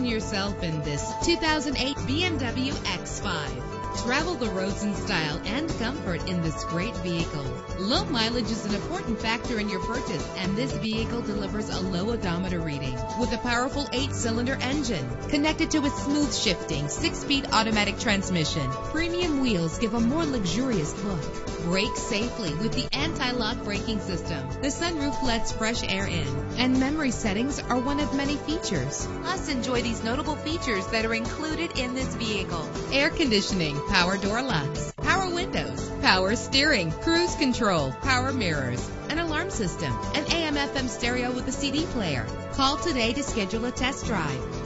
Imagine yourself in this 2008 BMW X5. Travel the roads in style and comfort in this great vehicle. Low mileage is an important factor in your purchase, and this vehicle delivers a low odometer reading with a powerful 8-cylinder engine connected to a smooth shifting 6-speed automatic transmission. Premium wheels give a more luxurious look. Brake safely with the anti-lock braking system. The sunroof lets fresh air in, and memory settings are one of many features. Plus, enjoy these notable features that are included in this vehicle: air conditioning, power door locks, power windows, power steering, cruise control, power mirrors, an alarm system, an AM/FM stereo with a CD player. Call today to schedule a test drive.